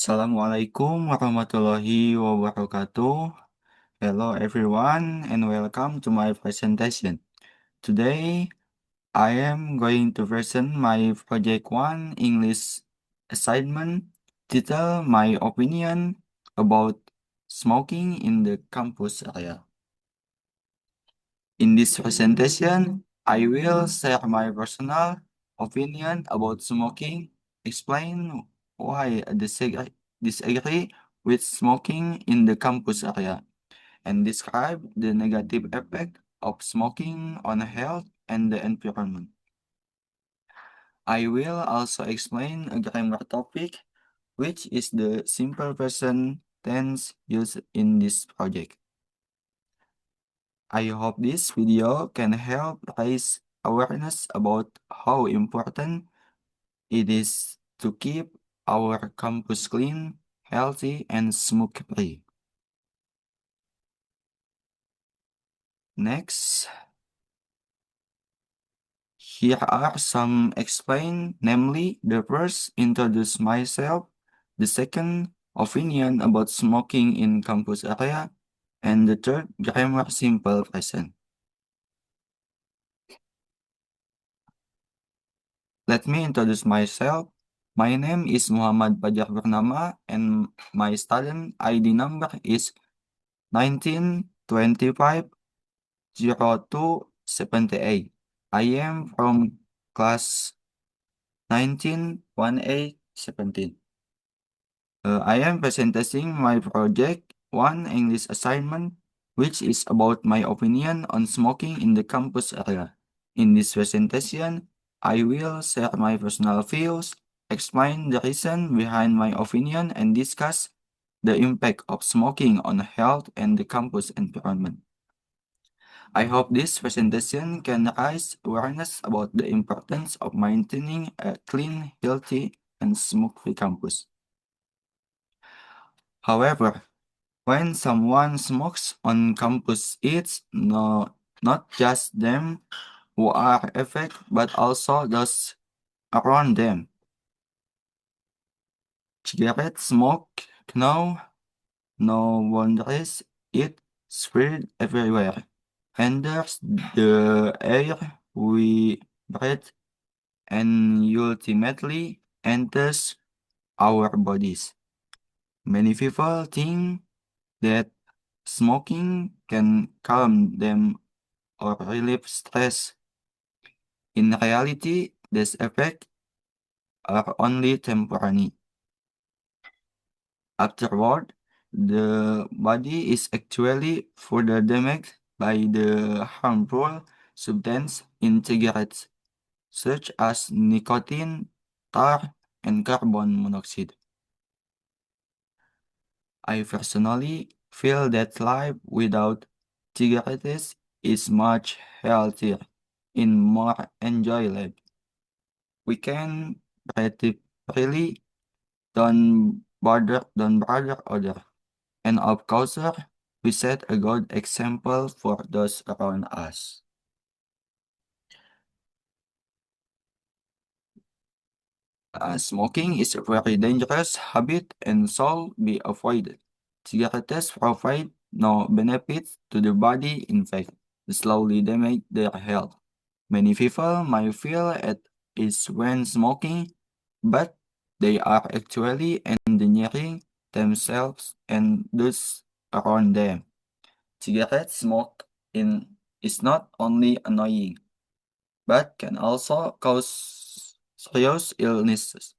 Assalamualaikum warahmatullahi wabarakatuh. Hello everyone and welcome to my presentation. Today I am going to present my project 1 English assignment titled My Opinion about Smoking in the Campus Area. In this presentation, I will share my personal opinion about smoking, explain why I disagree with smoking in the campus area, and describe the negative effect of smoking on health and the environment. I will also explain a grammar topic, which is the simple present tense used in this project. I hope this video can help raise awareness about how important it is to keep our campus clean, healthy, and smoke-free. Next, here are some explain, namely the first, introduce myself, the second, opinion about smoking in campus area, and the third, grammar simple present. Let me introduce myself. My name is Muhammad Fajar Bernama and my student ID number is 19250278. I am from class 191817. I am presenting my project 1 English assignment, which is about my opinion on smoking in the campus area. In this presentation, I will share my personal views, explain the reason behind my opinion, and discuss the impact of smoking on health and the campus environment. I hope this presentation can raise awareness about the importance of maintaining a clean, healthy, and smoke-free campus. However, when someone smokes on campus, it's not just them who are affected, but also those around them. Cigarette smoke know no boundaries, it spread everywhere, enters the air we breathe, and ultimately enters our bodies. Many people think that smoking can calm them or relieve stress. In reality, these effects are only temporary. Afterward, the body is actually further damaged by the harmful substance in cigarettes, such as nicotine, tar, and carbon monoxide. I personally feel that life without cigarettes is much healthier and more enjoyable. We can breathe freely, don't bother other, and of course, we set a good example for those around us. Smoking is a very dangerous habit and should be avoided. Cigarettes provide no benefits to the body, in fact, they slowly damage their health. Many people might feel at ease when smoking, but they are actually endangering themselves and those around them. Cigarette smoke is not only annoying, but can also cause serious illnesses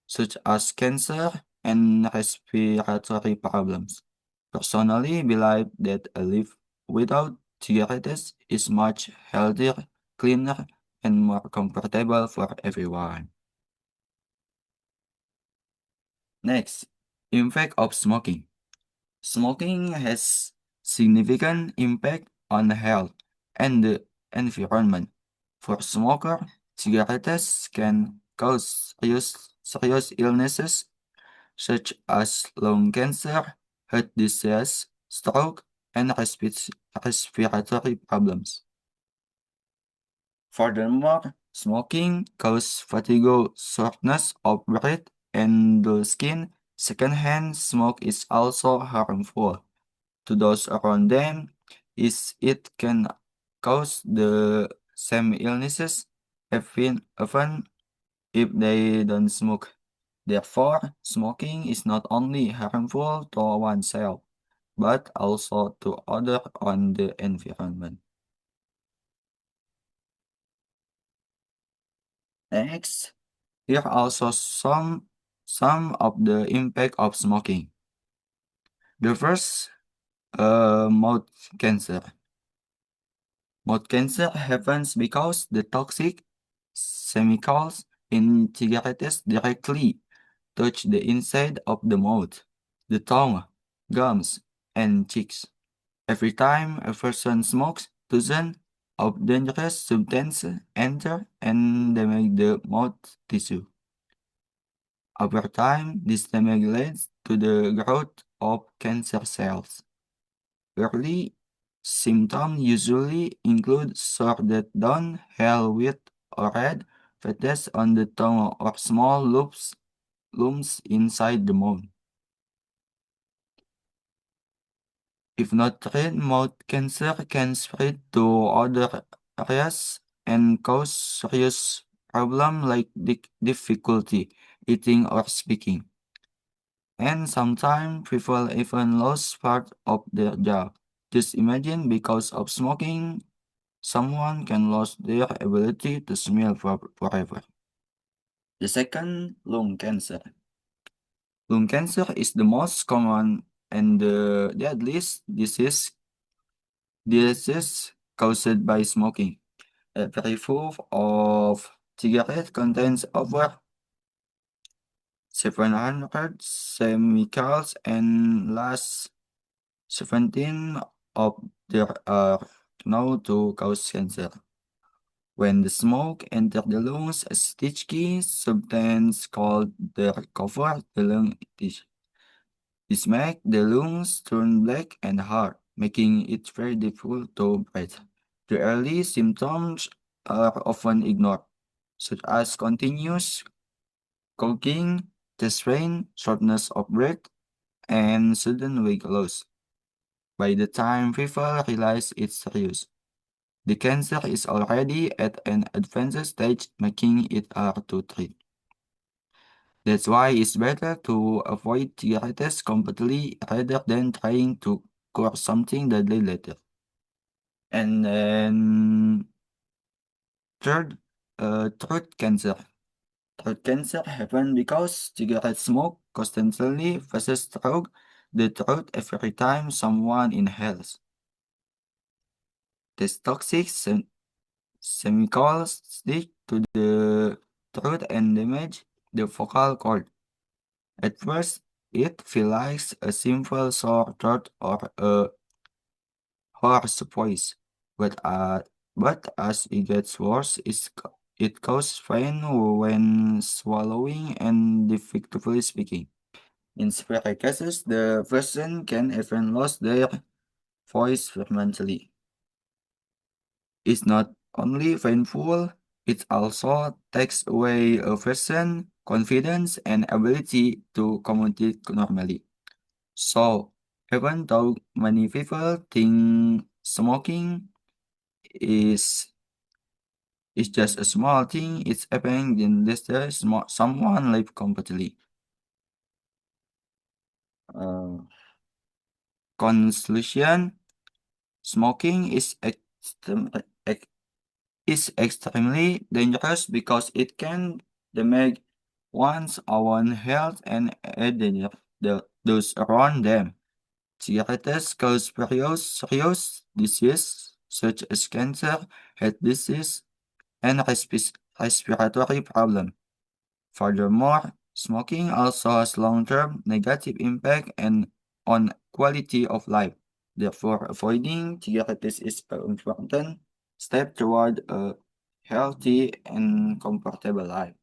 such as cancer and respiratory problems. Personally, believe that a life without cigarettes is much healthier, cleaner, and more comfortable for everyone. Next, impact of smoking. Smoking has significant impact on health and the environment. For smoker, cigarettes can cause serious illnesses such as lung cancer, heart disease, stroke, and respiratory problems. Furthermore, smoking causes fatigue, shortness of breath, and dull skin. Secondhand smoke is also harmful to those around them, is it can cause the same illnesses even if they don't smoke. Therefore, smoking is not only harmful to oneself, but also to others on the environment. Next, here are also some of the impact of smoking. The first, mouth cancer. Mouth cancer happens because the toxic chemicals in cigarettes directly touch the inside of the mouth, the tongue, gums, and cheeks. Every time a person smokes, dozens of dangerous substances enter and damage the mouth tissue. Over time, this damage leads to the growth of cancer cells. Early symptoms usually include sore that don't heal with or red patches on the tongue or small lumps inside the mouth. If not treated, mouth cancer can spread to other areas and cause serious problems like difficulty eating or speaking. And sometimes people even lose part of their jaw. Just imagine because of smoking, someone can lose their ability to smell forever. The second, lung cancer. Lung cancer is the most common and the deadliest disease caused by smoking. Every puff of cigarette contains over 700 chemicals and last 17 of there are known to cause cancer. When the smoke enters the lungs, a sticky substance called the cover the lung tissue. This makes the lungs turn black and hard, making it very difficult to breathe. The early symptoms are often ignored, such as continuous coughing, chest pain, shortness of breath, and sudden weight loss. By the time people realize it's serious, the cancer is already at an advanced stage, making it hard to treat. That's why it's better to avoid cigarettes completely rather than trying to cure something deadly later. And then third, throat cancer. Throat cancer happens because cigarette smoke constantly passes through the throat every time someone inhales. This toxic chemicals stick to the throat and damage the vocal cord. At first, it feels like a simple sore throat or a hoarse voice, but as it gets worse, it causes pain when swallowing and difficulty speaking. In severe cases, the person can even lose their voice permanently. It's not only painful, it also takes away a person's confidence and ability to communicate normally. So, even though many people think smoking is is just a small thing, it's happening in this day, someone live completely. Uh, Conclusion: smoking is extremely dangerous because it can damage one's own health and endanger those around them. Cigarettes cause serious diseases such as cancer, heart disease, and respiratory problems. Furthermore, smoking also has long-term negative impact on quality of life. Therefore, avoiding cigarettes is an important step toward a healthy and comfortable life.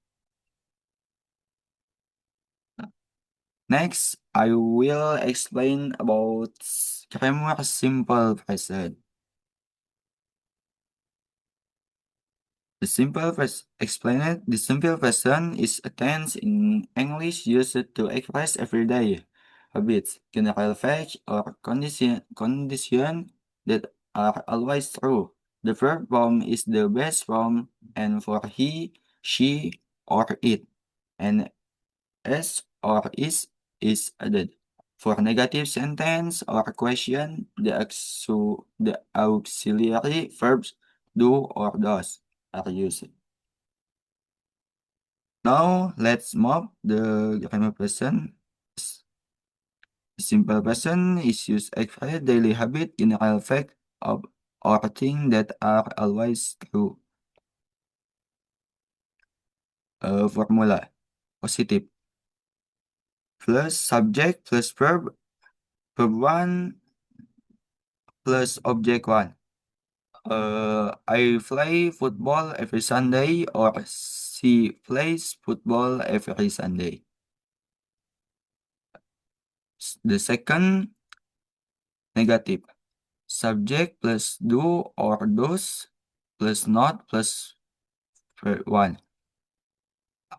Next, I will explain about grammar simple present. The simple present is a tense in English used to express everyday habits, general facts, or condition that are always true. The verb form is the best form and for he, she, or it, and S or is added. For negative sentence or question, the auxiliary verbs do or does are used. Now let's move the grammar present. Simple present is used express daily habit, general fact of or things that are always true. Formula positive plus subject plus verb 1 plus object 1. I play football every Sunday or she plays football every Sunday. The second negative subject plus do or does plus not plus verb 1.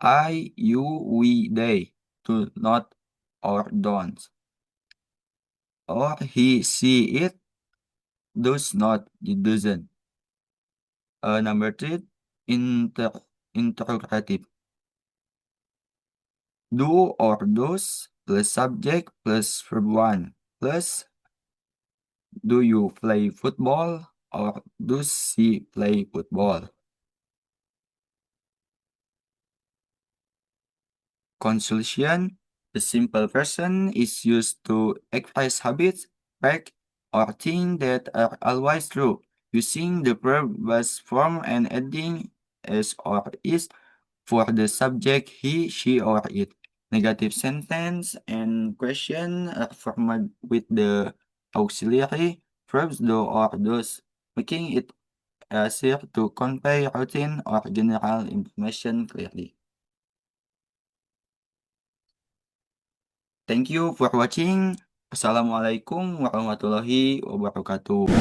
I, you, we, they do not or don't. Or he, she, it does not, it doesn't. Number three, inter interrogative. Do or does plus subject plus verb 1 plus do you play football or does she play football? Conclusion. The simple person is used to express habits, fact, or things that are always true, using the verb was form and adding s or is for the subject he, she, or it. Negative sentence and question are formed with the auxiliary verbs do or does, making it easier to convey routine or general information clearly. Thank you for watching. Assalamualaikum warahmatullahi wabarakatuh.